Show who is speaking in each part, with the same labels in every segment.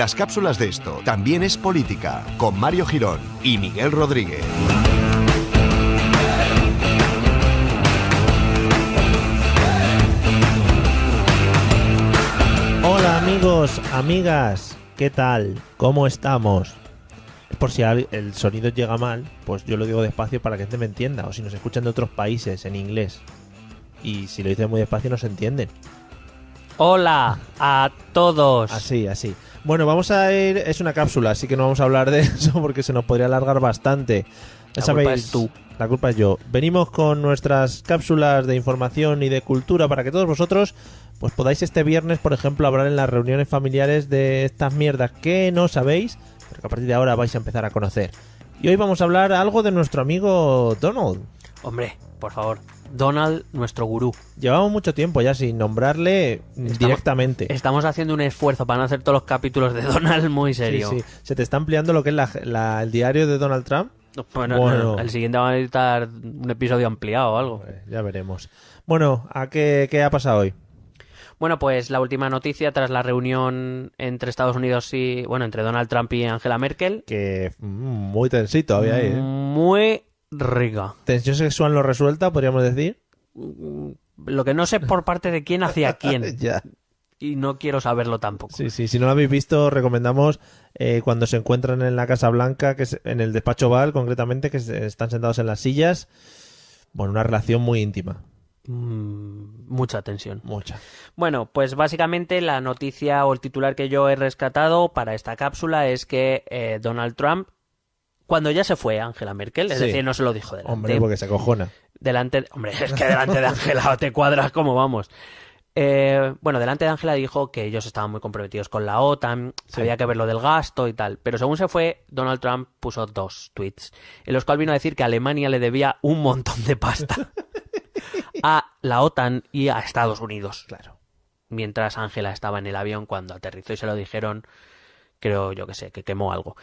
Speaker 1: Las cápsulas de esto también es política, con Mario Girón y Miguel Rodríguez.
Speaker 2: Hola amigos, amigas, ¿qué tal? ¿Cómo estamos? Por si el sonido llega mal, pues yo lo digo despacio para que la gente me entienda, o si nos escuchan de otros países en inglés. Y si lo dices muy despacio no se entienden.
Speaker 3: Hola a todos.
Speaker 2: Así. Bueno, vamos a ir... Es una cápsula, así que no vamos a hablar de eso porque se nos podría alargar bastante.
Speaker 3: La culpa es tú.
Speaker 2: La culpa es yo. Venimos con nuestras cápsulas de información y de cultura para que todos vosotros pues podáis este viernes, por ejemplo, hablar en las reuniones familiares de estas mierdas que no sabéis, pero que a partir de ahora vais a empezar a conocer. Y hoy vamos a hablar algo de nuestro amigo Donald.
Speaker 3: Hombre, por favor, Donald, nuestro gurú.
Speaker 2: Llevamos mucho tiempo ya sin nombrarle directamente.
Speaker 3: Estamos haciendo un esfuerzo para no hacer todos los capítulos de Donald muy serio.
Speaker 2: Sí. ¿Se te está ampliando lo que es el diario de Donald Trump?
Speaker 3: Bueno, no, el siguiente va a necesitar un episodio ampliado o algo.
Speaker 2: Ya veremos. Bueno, ¿qué ha pasado hoy?
Speaker 3: Bueno, pues la última noticia tras la reunión entre Estados Unidos y... Bueno, entre Donald Trump y Angela Merkel.
Speaker 2: Que muy tensito había ahí, ¿eh?
Speaker 3: Muy rica.
Speaker 2: Tensión sexual no resuelta, podríamos decir.
Speaker 3: Lo que no sé por parte de quién hacia quién.
Speaker 2: Ya.
Speaker 3: Y no quiero saberlo tampoco.
Speaker 2: Sí, si no lo habéis visto, recomendamos cuando se encuentran en la Casa Blanca, que es en el despacho Oval, concretamente, que están sentados en las sillas. Bueno, una relación muy íntima.
Speaker 3: Mucha tensión.
Speaker 2: Mucha.
Speaker 3: Bueno, pues básicamente la noticia o el titular que yo he rescatado para esta cápsula es que Donald Trump, cuando ya se fue Angela Merkel, es decir, no se lo dijo delante.
Speaker 2: Hombre, porque se acojona.
Speaker 3: Hombre, es que delante de Angela te cuadras como vamos. Bueno, delante de Angela dijo que ellos estaban muy comprometidos con la OTAN, había que ver lo del gasto y tal. Pero según se fue, Donald Trump puso 2 tweets, en los cuales vino a decir que Alemania le debía un montón de pasta a la OTAN y a Estados Unidos.
Speaker 2: Claro.
Speaker 3: Mientras Angela estaba en el avión cuando aterrizó y se lo dijeron, creo yo que quemó algo.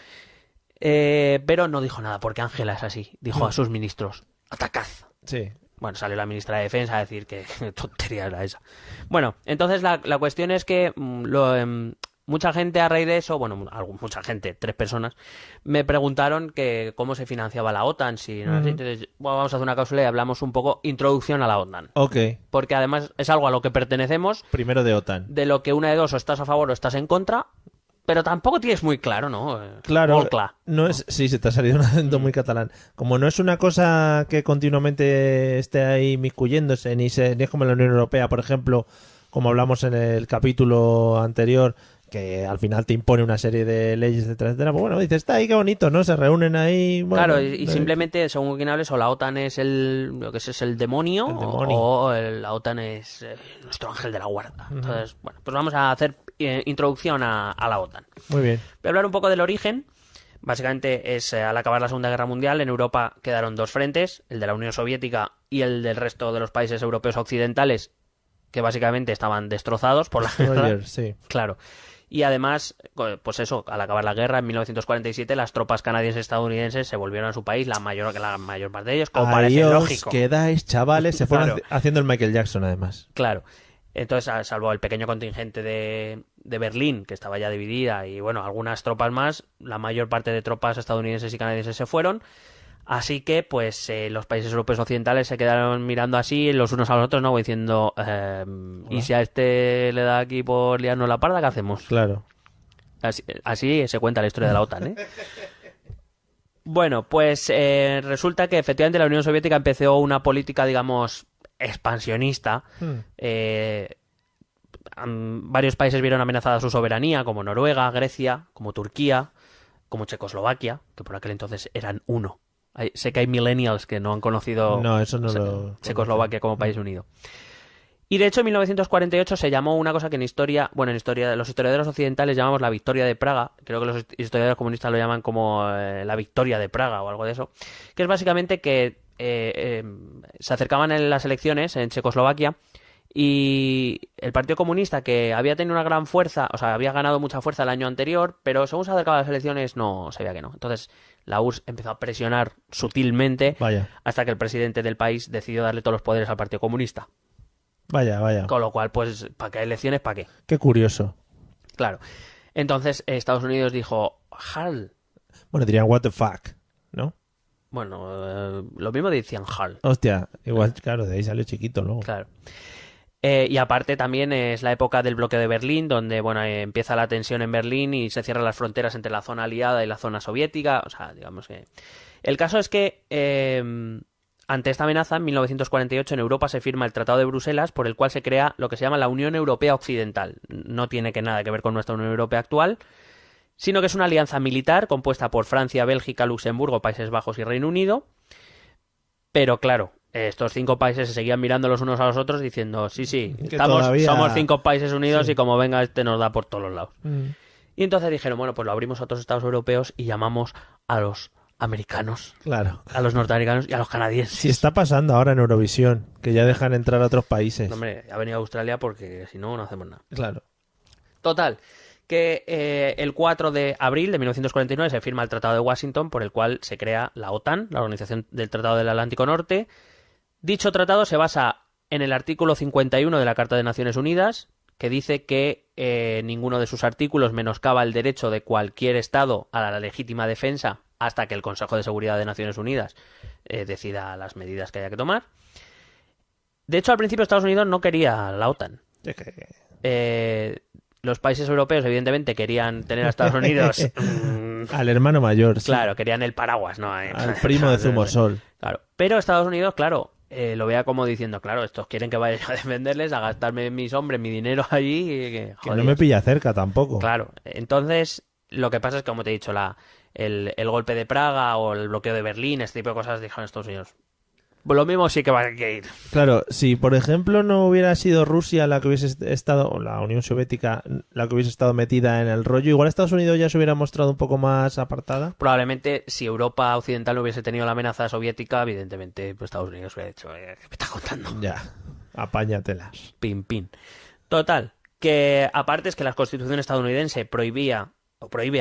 Speaker 3: Pero no dijo nada porque Angela es así. Dijo a sus ministros, atacad.
Speaker 2: Sí.
Speaker 3: Bueno, salió la ministra de Defensa a decir que tontería era esa. Bueno, entonces la cuestión es que mucha gente a raíz de eso, bueno, mucha gente, 3 personas, me preguntaron que cómo se financiaba la OTAN. Entonces, bueno, vamos a hacer una cápsula y hablamos un poco introducción a la OTAN.
Speaker 2: Ok.
Speaker 3: Porque además es algo a lo que pertenecemos.
Speaker 2: Primero de OTAN.
Speaker 3: De lo que una de dos, o estás a favor o estás en contra. Pero tampoco tienes muy claro, ¿no?
Speaker 2: Claro, no es... Sí, se te ha salido un acento muy catalán. Como no es una cosa que continuamente esté ahí miscuyéndose, ni es como en la Unión Europea, por ejemplo, como hablamos en el capítulo anterior, que al final te impone una serie de leyes, etcétera. Pues bueno, dices, está ahí, qué bonito, ¿no? Se reúnen ahí... Bueno,
Speaker 3: claro, y simplemente, según quien hables, o la OTAN es el demonio, o la OTAN es nuestro ángel de la guarda. Entonces, bueno, pues vamos a hacer introducción a la OTAN.
Speaker 2: Muy bien.
Speaker 3: Voy a hablar un poco del origen. Básicamente es al acabar la Segunda Guerra Mundial, en Europa quedaron 2 frentes, el de la Unión Soviética y el del resto de los países europeos occidentales, que básicamente estaban destrozados por la guerra.
Speaker 2: Sí.
Speaker 3: Claro. Y además, pues eso, al acabar la guerra, en 1947, las tropas canadienses y estadounidenses se volvieron a su país, la mayor parte de ellos, como parece lógico.
Speaker 2: Ahí os quedáis, chavales, se fueron haciendo el Michael Jackson, además.
Speaker 3: Claro. Entonces, salvo el pequeño contingente de Berlín, que estaba ya dividida, y bueno, algunas tropas más, la mayor parte de tropas estadounidenses y canadienses se fueron. Así que, pues, los países europeos occidentales se quedaron mirando así los unos a los otros, ¿no? Diciendo, ¿y si a este le da aquí por liarnos la parda, qué hacemos?
Speaker 2: Claro.
Speaker 3: Así se cuenta la historia de la OTAN, ¿eh? Bueno, pues resulta que efectivamente la Unión Soviética empezó una política, digamos, expansionista. Varios países vieron amenazada su soberanía, como Noruega, Grecia, como Turquía, como Checoslovaquia, que por aquel entonces eran uno. Sé que hay millennials que no han conocido Checoslovaquia como país unido. Y de hecho en 1948 se llamó una cosa que en historia los historiadores occidentales llamamos la Victoria de Praga. Creo que los historiadores comunistas lo llaman como la Victoria de Praga o algo de eso, que es básicamente que se acercaban en las elecciones en Checoslovaquia y el Partido Comunista, que había tenido una gran fuerza, o sea, había ganado mucha fuerza el año anterior, pero según se acercaban las elecciones no se veía que no. Entonces la URSS empezó a presionar sutilmente hasta que el presidente del país decidió darle todos los poderes al Partido Comunista.
Speaker 2: Vaya.
Speaker 3: Con lo cual, pues, ¿para qué elecciones? ¿Para qué?
Speaker 2: Qué curioso.
Speaker 3: Claro. Entonces Estados Unidos dijo, HAL.
Speaker 2: Bueno, dirían what the fuck, ¿no?
Speaker 3: Bueno, lo mismo decían HAL.
Speaker 2: Hostia, igual, claro, de ahí salió chiquito luego.
Speaker 3: Claro. Y aparte también es la época del bloqueo de Berlín, donde bueno empieza la tensión en Berlín y se cierran las fronteras entre la zona aliada y la zona soviética. O sea, digamos que... El caso es que ante esta amenaza, en 1948 en Europa se firma el Tratado de Bruselas, por el cual se crea lo que se llama la Unión Europea Occidental. No tiene nada que ver con nuestra Unión Europea actual, sino que es una alianza militar compuesta por Francia, Bélgica, Luxemburgo, Países Bajos y Reino Unido. Pero claro, estos 5 países se seguían mirando los unos a los otros diciendo, sí, somos 5 países unidos y como venga este nos da por todos los lados. Y entonces dijeron, bueno, pues lo abrimos a otros estados europeos y llamamos a los americanos,
Speaker 2: claro,
Speaker 3: a los norteamericanos y a los canadienses.
Speaker 2: Sí, está pasando ahora en Eurovisión, que ya dejan entrar a otros países.
Speaker 3: No, hombre, ha venido a Australia porque si no, no hacemos nada.
Speaker 2: Claro.
Speaker 3: Total, que el 4 de abril de 1949 se firma el Tratado de Washington, por el cual se crea la OTAN, la Organización del Tratado del Atlántico Norte. Dicho tratado se basa en el artículo 51 de la Carta de Naciones Unidas, que dice que ninguno de sus artículos menoscaba el derecho de cualquier Estado a la legítima defensa hasta que el Consejo de Seguridad de Naciones Unidas decida las medidas que haya que tomar. De hecho, al principio Estados Unidos no quería la OTAN. Los países europeos, evidentemente, querían tener a Estados Unidos...
Speaker 2: al hermano mayor, sí.
Speaker 3: Claro, querían el paraguas, ¿no?
Speaker 2: Al primo de Zumosol.
Speaker 3: Claro. Pero Estados Unidos, claro, lo vea como diciendo, claro, estos quieren que vaya a defenderles, a gastarme mis hombres, mi dinero allí...
Speaker 2: Que no me pilla cerca tampoco.
Speaker 3: Claro. Entonces, lo que pasa es que, como te he dicho, el golpe de Praga o el bloqueo de Berlín, este tipo de cosas, dijeron Estados Unidos... Pues lo mismo sí que va a ir.
Speaker 2: Claro, si por ejemplo no hubiera sido Rusia la que hubiese estado, o la Unión Soviética la que hubiese estado metida en el rollo, igual Estados Unidos ya se hubiera mostrado un poco más apartada.
Speaker 3: Probablemente si Europa Occidental no hubiese tenido la amenaza soviética, evidentemente pues Estados Unidos hubiera dicho, ¿qué me estás contando?
Speaker 2: Ya, apáñatelas.
Speaker 3: Pin, pin. Total, que aparte es que la Constitución estadounidense prohíbe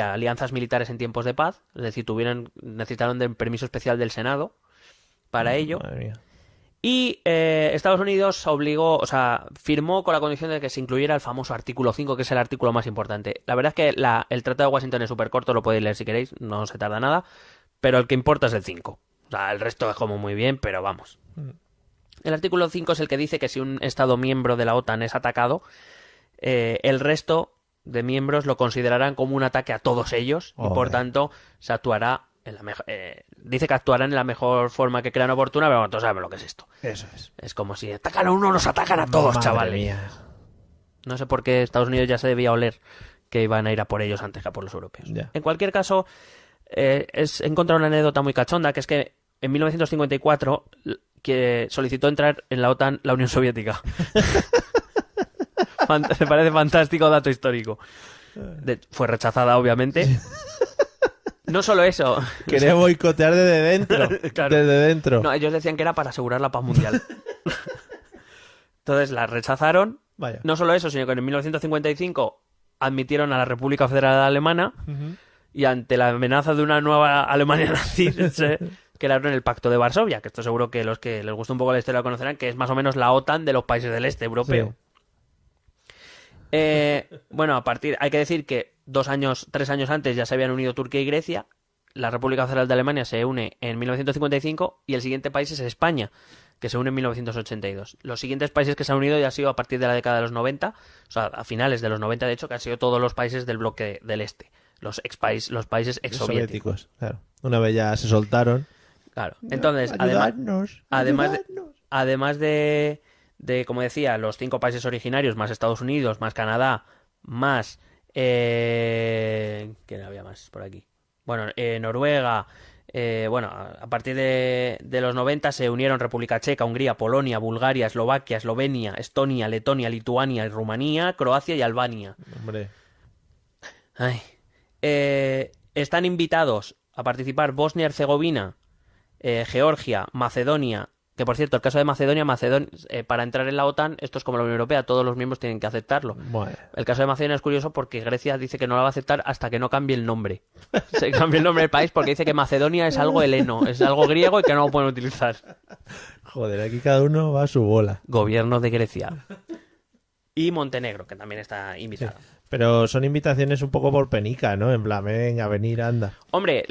Speaker 3: alianzas militares en tiempos de paz, es decir, necesitaron de permiso especial del Senado para ello.
Speaker 2: Madre mía.
Speaker 3: Y Estados Unidos firmó con la condición de que se incluyera el famoso artículo 5, que es el artículo más importante. La verdad es que el Tratado de Washington es súper corto, lo podéis leer si queréis, no se tarda nada, pero el que importa es el 5. O sea, el resto es como muy bien, pero vamos. El artículo 5 es el que dice que si un Estado miembro de la OTAN es atacado, el resto de miembros lo considerarán como un ataque a todos ellos y por tanto se actuará dice que actuarán en la mejor forma que crean oportuna, pero bueno, todos sabemos lo que es esto.
Speaker 2: Eso es.
Speaker 3: Es como si atacan a uno, nos atacan a todos,
Speaker 2: Madre
Speaker 3: chavales.
Speaker 2: mía.
Speaker 3: No sé por qué Estados Unidos ya se debía oler que iban a ir a por ellos antes que a por los europeos.
Speaker 2: Ya.
Speaker 3: En cualquier caso, he encontrado una anécdota muy cachonda, que es que en 1954 que solicitó entrar en la OTAN la Unión Soviética. Me parece fantástico dato histórico. Fue rechazada, obviamente. No solo eso.
Speaker 2: Quería boicotear desde dentro.
Speaker 3: Claro.
Speaker 2: Desde dentro.
Speaker 3: No, ellos decían que era para asegurar la paz mundial. Entonces la rechazaron.
Speaker 2: Vaya.
Speaker 3: No solo eso, sino que en 1955 admitieron a la República Federal Alemana y ante la amenaza de una nueva Alemania nazi se crearon el Pacto de Varsovia, que esto seguro que los que les gusta un poco la historia lo conocerán, que es más o menos la OTAN de los países del este europeo. Sí. Bueno, hay que decir que 3 años antes ya se habían unido Turquía y Grecia. La República Federal de Alemania se une en 1955 y el siguiente país es España, que se une en 1982. Los siguientes países que se han unido ya han sido a partir de la década de los 90, o sea, a finales de los 90 de hecho, que han sido todos los países del bloque del este, los países exsoviéticos.
Speaker 2: Claro. Una vez ya se soltaron.
Speaker 3: Claro. Entonces, además de, como decía, los 5 países originarios, más Estados Unidos, más Canadá, más... ¿quién había más por aquí? Bueno, Noruega. A partir de los 90 se unieron República Checa, Hungría, Polonia, Bulgaria, Eslovaquia, Eslovenia, Estonia, Letonia, Lituania, Rumanía, Croacia y Albania.
Speaker 2: Hombre.
Speaker 3: Ay. Están invitados a participar Bosnia y Herzegovina, Georgia, Macedonia. Que por cierto, el caso de Macedonia, para entrar en la OTAN, esto es como la Unión Europea, todos los miembros tienen que aceptarlo.
Speaker 2: Bueno.
Speaker 3: El caso de Macedonia es curioso porque Grecia dice que no la va a aceptar hasta que no cambie el nombre. Se cambie el nombre del país porque dice que Macedonia es algo heleno, es algo griego y que no lo pueden utilizar.
Speaker 2: Joder, aquí cada uno va a su bola.
Speaker 3: Gobierno de Grecia. Y Montenegro, que también está invitada.
Speaker 2: Sí. Pero son invitaciones un poco por penica, ¿no? En plan, venga, venir, anda.
Speaker 3: Hombre,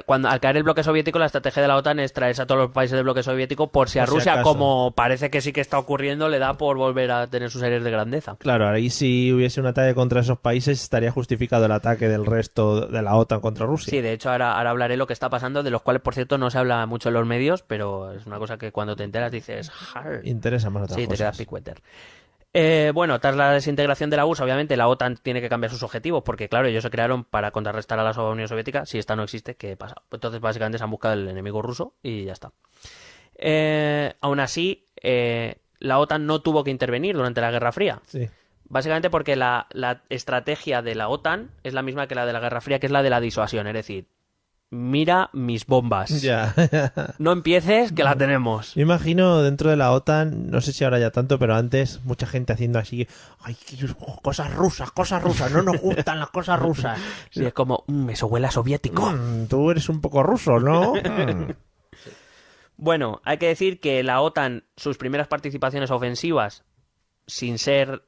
Speaker 3: cuando al caer el bloque soviético, la estrategia de la OTAN es traerse a todos los países del bloque soviético por si a Rusia, como parece que sí que está ocurriendo, le da por volver a tener sus aires de grandeza.
Speaker 2: Claro, ahí si hubiese un ataque contra esos países estaría justificado el ataque del resto de la OTAN contra Rusia.
Speaker 3: Sí, de hecho ahora hablaré lo que está pasando, de los cuales, por cierto, no se habla mucho en los medios, pero es una cosa que cuando te enteras dices... Jar.
Speaker 2: Interesa más otras
Speaker 3: cosas. Sí, te quedas picueter. Bueno, tras la desintegración de la URSS, obviamente la OTAN tiene que cambiar sus objetivos, porque claro, ellos se crearon para contrarrestar a la Unión Soviética. Si esta no existe, ¿qué pasa? Entonces básicamente se han buscado el enemigo ruso y ya está. Aún así, la OTAN no tuvo que intervenir durante la Guerra Fría.
Speaker 2: Sí.
Speaker 3: Básicamente porque la estrategia de la OTAN es la misma que la de la Guerra Fría, que es la de la disuasión, es decir, mira mis bombas.
Speaker 2: Ya.
Speaker 3: No empieces, que la tenemos.
Speaker 2: Me imagino dentro de la OTAN, no sé si ahora ya tanto, pero antes mucha gente haciendo así, ay, cosas rusas, no nos gustan las cosas rusas.
Speaker 3: Sí, es como, eso huele a soviético.
Speaker 2: Tú eres un poco ruso, ¿no?
Speaker 3: Bueno, hay que decir que la OTAN, sus primeras participaciones ofensivas, sin ser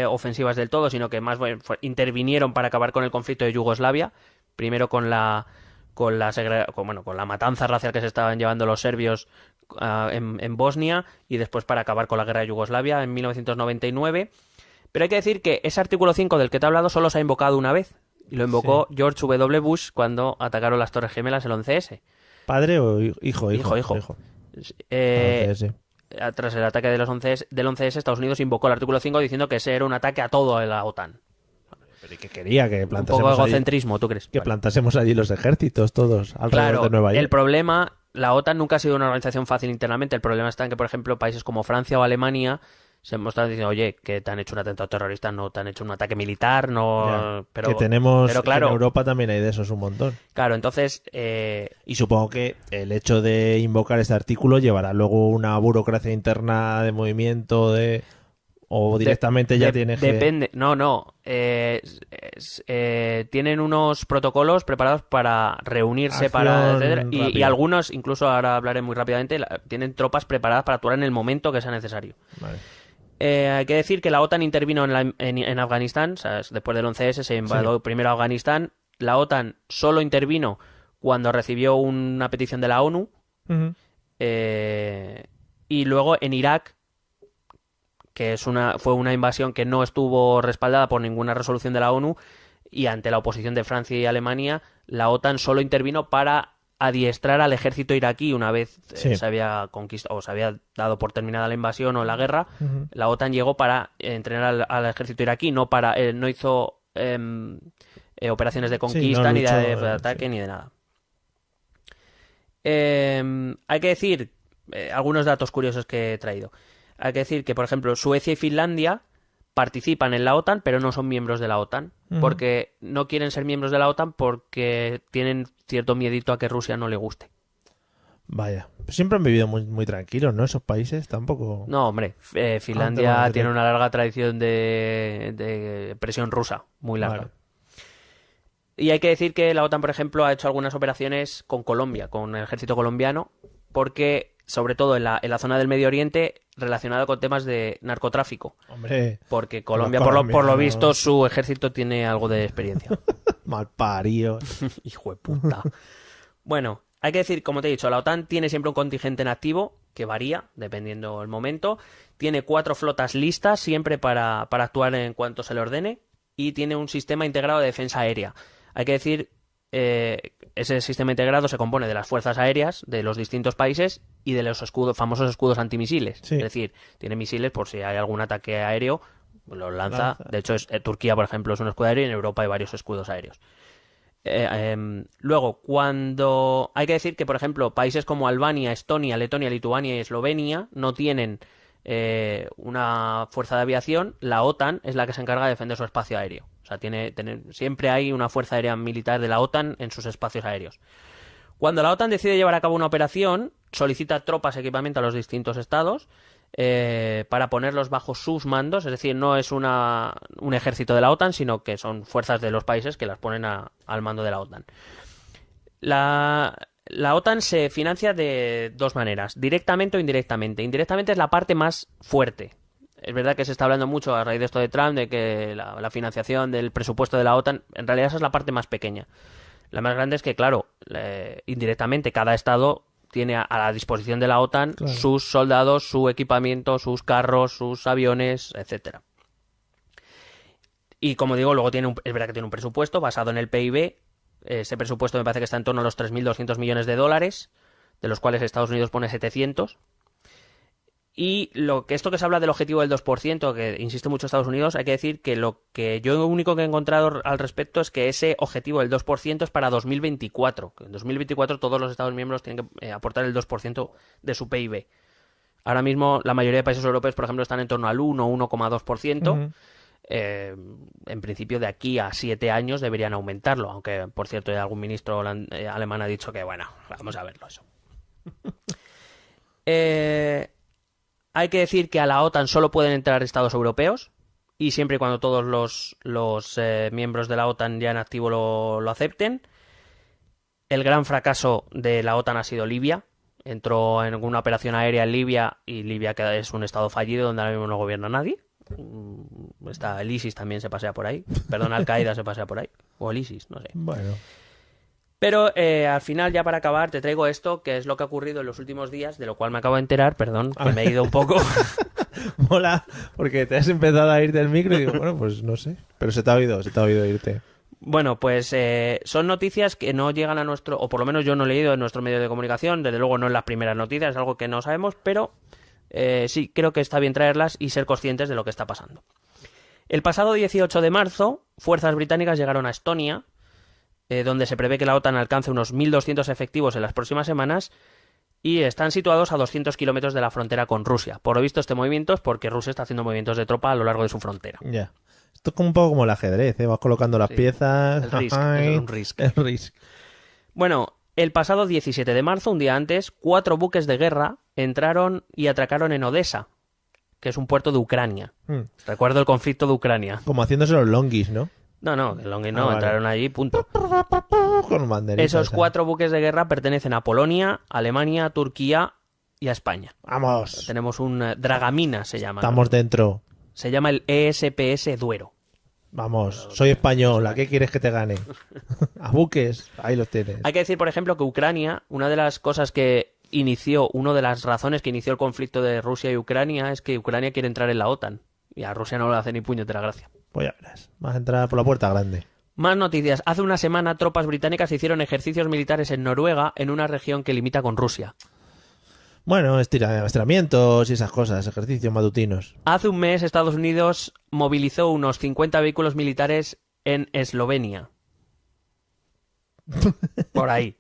Speaker 3: ofensivas del todo, sino que más bien intervinieron para acabar con el conflicto de Yugoslavia, primero con la matanza racial que se estaban llevando los serbios en Bosnia, y después para acabar con la guerra de Yugoslavia en 1999. Pero hay que decir que ese artículo 5 del que te he hablado solo se ha invocado una vez, y lo invocó George W. Bush cuando atacaron las Torres Gemelas el 11S.
Speaker 2: ¿Padre o hijo?
Speaker 3: Hijo. Tras el ataque del 11S, Estados Unidos invocó el artículo 5 diciendo que ese era un ataque a todo la OTAN.
Speaker 2: ¿Pero qué quería? Que plantásemos
Speaker 3: un poco egocentrismo, ¿tú crees?
Speaker 2: Que plantásemos allí los ejércitos todos alrededor de Nueva York.
Speaker 3: El problema, la OTAN nunca ha sido una organización fácil internamente. El problema está en que, por ejemplo, países como Francia o Alemania se están diciendo, oye, que te han hecho un atentado terrorista, no te han hecho un ataque militar, no...
Speaker 2: Pero, que tenemos, pero claro, en Europa también hay de esos un montón.
Speaker 3: Claro, entonces...
Speaker 2: Y supongo que el hecho de invocar este artículo llevará luego una burocracia interna de movimiento o directamente ya tienes que...
Speaker 3: Depende, no. Tienen unos protocolos preparados para reunirse, y algunos, incluso ahora hablaré muy rápidamente, tienen tropas preparadas para actuar en el momento que sea necesario.
Speaker 2: Vale.
Speaker 3: Hay que decir que la OTAN intervino en Afganistán, o sea, después del 11S se invadió primero Afganistán. La OTAN solo intervino cuando recibió una petición de la ONU.
Speaker 2: Uh-huh.
Speaker 3: Y luego en Irak, que fue una invasión que no estuvo respaldada por ninguna resolución de la ONU, y ante la oposición de Francia y Alemania, la OTAN solo intervino para adiestrar al ejército iraquí una vez se había conquistado o se había dado por terminada la invasión o la guerra. Uh-huh. La OTAN llegó para entrenar al ejército iraquí, no hizo operaciones de conquista, ni de ataque, ni de nada. Hay que decir algunos datos curiosos que he traído. Hay que decir que, por ejemplo, Suecia y Finlandia participan en la OTAN, pero no son miembros de la OTAN, porque no quieren ser miembros de la OTAN porque tienen cierto miedito a que Rusia no le guste.
Speaker 2: Vaya, siempre han vivido muy, muy tranquilos, ¿no? Esos países tampoco...
Speaker 3: No, hombre, Finlandia tiene una larga tradición de presión rusa, muy larga. Vale. Y hay que decir que la OTAN, por ejemplo, ha hecho algunas operaciones con Colombia, con el ejército colombiano, porque, sobre todo en la zona del Medio Oriente, relacionado con temas de narcotráfico.
Speaker 2: Hombre,
Speaker 3: porque Colombia, por lo visto, su ejército tiene algo de experiencia.
Speaker 2: Malparido.
Speaker 3: Hijo de puta. Bueno, hay que decir, como te he dicho, la OTAN tiene siempre un contingente en activo, que varía, dependiendo del momento. Tiene 4 flotas listas, siempre para actuar en cuanto se le ordene. Y tiene un sistema integrado de defensa aérea. Hay que decir... ese sistema integrado se compone de las fuerzas aéreas de los distintos países y de los famosos escudos antimisiles. Sí. Es decir, tiene misiles por si hay algún ataque aéreo, los lanza. De hecho, Turquía, por ejemplo, es un escudo aéreo, y en Europa hay varios escudos aéreos. Luego, cuando... Hay que decir que, por ejemplo, países como Albania, Estonia, Letonia, Lituania y Eslovenia no tienen una fuerza de aviación. La OTAN es la que se encarga de defender su espacio aéreo. O sea, siempre hay una fuerza aérea militar de la OTAN en sus espacios aéreos. Cuando la OTAN decide llevar a cabo una operación, solicita tropas y equipamiento a los distintos estados para ponerlos bajo sus mandos. Es decir, no es un ejército de la OTAN, sino que son fuerzas de los países que las ponen al mando de la OTAN. La OTAN se financia de 2 maneras, directamente o indirectamente. Indirectamente es la parte más fuerte. es verdad que se está hablando mucho a raíz de esto de Trump, de que la financiación del presupuesto de la OTAN, en realidad esa es la parte más pequeña. La más grande es que, claro, indirectamente cada estado tiene a la disposición de la OTAN sus soldados, su equipamiento, sus carros, sus aviones, etcétera. Y como digo, luego es verdad que tiene un presupuesto basado en el PIB. Ese presupuesto me parece que está en torno a los 3.200 millones de dólares, de los cuales Estados Unidos pone 700. Y esto que se habla del objetivo del 2%, que insiste mucho Estados Unidos, hay que decir que lo que yo lo único que he encontrado al respecto es que ese objetivo del 2% es para 2024. Que en 2024 todos los Estados miembros tienen que aportar el 2% de su PIB. Ahora mismo la mayoría de países europeos, por ejemplo, están en torno al 1 o 1,2%. En principio de aquí a 7 años deberían aumentarlo, aunque por cierto algún ministro alemán ha dicho que bueno, vamos a verlo eso. Hay que decir que a la OTAN solo pueden entrar estados europeos y siempre y cuando todos los miembros de la OTAN ya en activo lo acepten. El gran fracaso de la OTAN ha sido Libia. Entró en una operación aérea en Libia y Libia es un estado fallido donde ahora mismo no gobierna nadie. El ISIS también se pasea por ahí. Perdón, Al-Qaeda se pasea por ahí. O el ISIS, no sé.
Speaker 2: Bueno.
Speaker 3: Pero al final, ya para acabar, te traigo esto, que es lo que ha ocurrido en los últimos días, de lo cual me acabo de enterar, perdón, que me he ido un poco.
Speaker 2: Mola, porque te has empezado a ir del micro y digo, bueno, pues no sé. Pero se te ha oído irte.
Speaker 3: Bueno, pues son noticias que no llegan a nuestro, o por lo menos yo no he leído en nuestro medio de comunicación, desde luego no en las primeras noticias, es algo que no sabemos, pero sí creo que está bien traerlas y ser conscientes de lo que está pasando. El pasado 18 de marzo, fuerzas británicas llegaron a Estonia, donde se prevé que la OTAN alcance unos 1.200 efectivos en las próximas semanas y están situados a 200 kilómetros de la frontera con Rusia. Por lo visto este movimiento es porque Rusia está haciendo movimientos de tropa a lo largo de su frontera.
Speaker 2: Ya. Esto es como un poco como el ajedrez, ¿eh? Vas colocando las piezas.
Speaker 3: El Risk.
Speaker 2: El Risk.
Speaker 3: Bueno, el pasado 17 de marzo, un día antes, 4 buques de guerra entraron y atracaron en Odessa, que es un puerto de Ucrania. Recuerdo el conflicto de Ucrania.
Speaker 2: Como haciéndose los longis, ¿no?
Speaker 3: No, el longis no, entraron allí, punto.
Speaker 2: Con banderitas.
Speaker 3: Esos 4 buques de guerra pertenecen a Polonia, Alemania, Turquía y a España.
Speaker 2: ¡Vamos!
Speaker 3: Tenemos un Dragamina, se llama.
Speaker 2: Estamos dentro.
Speaker 3: Se llama el ESPS Duero.
Speaker 2: Vamos, soy español, ¿a qué quieres que te gane? A buques, ahí los tienes.
Speaker 3: Hay que decir, por ejemplo, que Ucrania, una de las cosas que una de las razones que inició el conflicto de Rusia y Ucrania es que Ucrania quiere entrar en la OTAN. Y a Rusia no le hace ni puñetera gracia.
Speaker 2: Pues ya verás, vas a entrar por la puerta grande.
Speaker 3: Más noticias. Hace una semana tropas británicas hicieron ejercicios militares en Noruega, en una región que limita con Rusia.
Speaker 2: Bueno, estiramientos y esas cosas, ejercicios matutinos.
Speaker 3: Hace un mes Estados Unidos movilizó unos 50 vehículos militares en Eslovenia. Por ahí.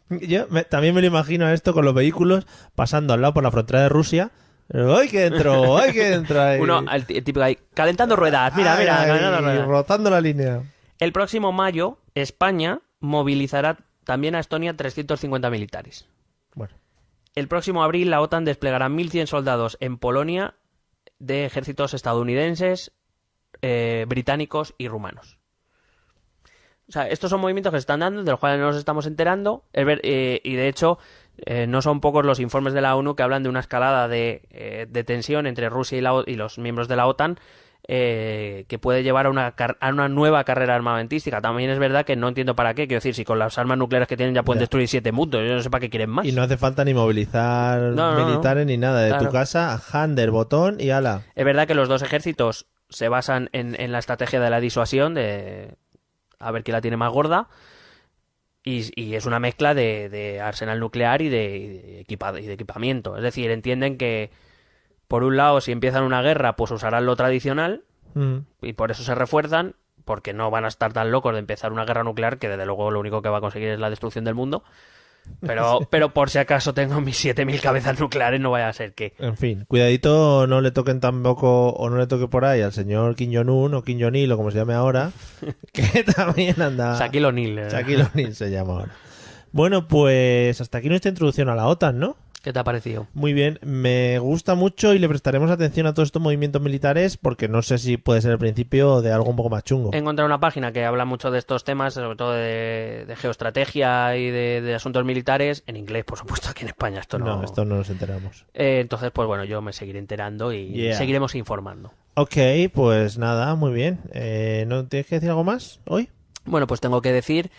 Speaker 2: Yo también me lo imagino a esto con los vehículos pasando al lado por la frontera de Rusia. ¡Ay, que entro! ¡Ay, que entra!
Speaker 3: Uno, el típico ahí, calentando ruedas. Mira, calentando ruedas.
Speaker 2: Rotando la línea.
Speaker 3: El próximo mayo, España movilizará también a Estonia 350 militares.
Speaker 2: Bueno.
Speaker 3: El próximo abril, la OTAN desplegará 1.100 soldados en Polonia de ejércitos estadounidenses, británicos y rumanos. O sea, estos son movimientos que se están dando, de los cuales no nos estamos enterando, y de hecho no son pocos los informes de la ONU que hablan de una escalada de tensión entre Rusia y los miembros de la OTAN que puede llevar a una nueva carrera armamentística. También es verdad que no entiendo para qué, quiero decir, si con las armas nucleares que tienen ya pueden destruir 7 mundos, yo no sé para qué quieren más.
Speaker 2: Y no hace falta ni movilizar militares ni nada, de tu casa, hander, botón y ala.
Speaker 3: Es verdad que los dos ejércitos se basan en la estrategia de la disuasión, de a ver quién la tiene más gorda, y es una mezcla de arsenal nuclear y de equipamiento. Es decir, entienden que por un lado, si empiezan una guerra, pues usarán lo tradicional y por eso se refuerzan, porque no van a estar tan locos de empezar una guerra nuclear que desde luego lo único que va a conseguir es la destrucción del mundo. Pero por si acaso tengo mis 7.000 cabezas nucleares, no vaya a ser que...
Speaker 2: En fin, cuidadito, no le toquen tampoco, o no le toque por ahí al señor Kim Jong-un o Kim Jong-il o como se llame ahora, que también anda...
Speaker 3: Shaquille O'Neal.
Speaker 2: Shaquille O'Neal se llama ahora. Bueno, pues hasta aquí nuestra introducción a la OTAN, ¿no?
Speaker 3: ¿Qué te ha parecido?
Speaker 2: Muy bien, me gusta mucho y le prestaremos atención a todos estos movimientos militares porque no sé si puede ser el principio de algo un poco más chungo.
Speaker 3: He encontrado una página que habla mucho de estos temas, sobre todo de geoestrategia y de asuntos militares, en inglés, por supuesto, aquí en España esto no
Speaker 2: nos enteramos.
Speaker 3: Entonces, pues bueno, yo me seguiré enterando y seguiremos informando.
Speaker 2: Ok, pues nada, muy bien. ¿No tienes que decir algo más hoy?
Speaker 3: Bueno, pues tengo que decir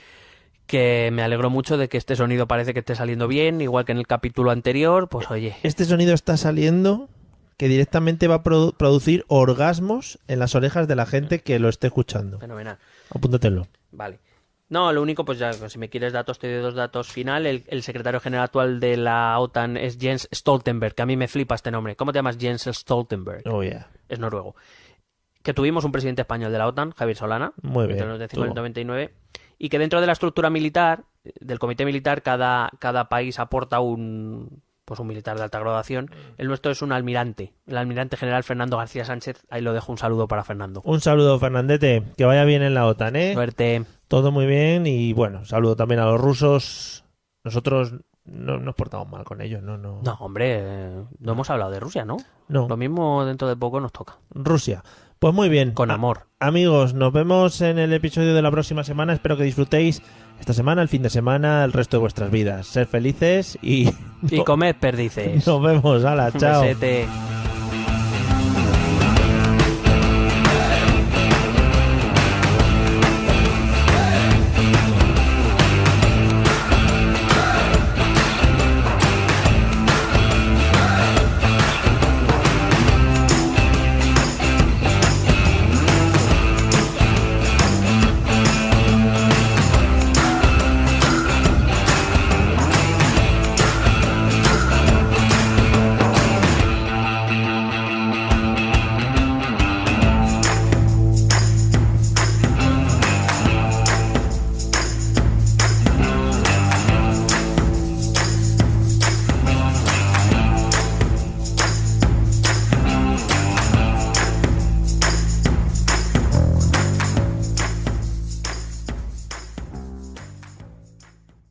Speaker 3: que me alegro mucho de que este sonido parece que esté saliendo bien, igual que en el capítulo anterior, pues oye.
Speaker 2: Este sonido está saliendo que directamente va a producir orgasmos en las orejas de la gente que lo esté escuchando.
Speaker 3: Fenomenal.
Speaker 2: Apúntatelo.
Speaker 3: Vale. No, lo único, pues ya, si me quieres datos, te doy 2 datos final. El secretario general actual de la OTAN es Jens Stoltenberg, que a mí me flipa este nombre. ¿Cómo te llamas? Jens Stoltenberg.
Speaker 2: Oh, yeah.
Speaker 3: Es noruego. Que tuvimos un presidente español de la OTAN, Javier Solana,
Speaker 2: muy bien,
Speaker 3: entre el 95 y el 99, y que dentro de la estructura militar, del comité militar, cada país aporta un militar de alta graduación. El nuestro es un almirante, el almirante general Fernando García Sánchez. Ahí lo dejo, un saludo para Fernando.
Speaker 2: Un saludo, Fernandete, que vaya bien en la OTAN, ¿eh?
Speaker 3: Suerte.
Speaker 2: Todo muy bien y bueno, saludo también a los rusos. Nosotros no nos portamos mal con ellos, no.
Speaker 3: No, hombre, no hemos hablado de Rusia, ¿no?
Speaker 2: No.
Speaker 3: Lo mismo dentro de poco nos toca.
Speaker 2: Rusia. Pues muy bien.
Speaker 3: Con amor.
Speaker 2: Amigos, nos vemos en el episodio de la próxima semana. Espero que disfrutéis esta semana, el fin de semana, el resto de vuestras vidas. Sed felices y...
Speaker 3: Y comed perdices.
Speaker 2: Nos vemos, hala, chao.
Speaker 3: Besete.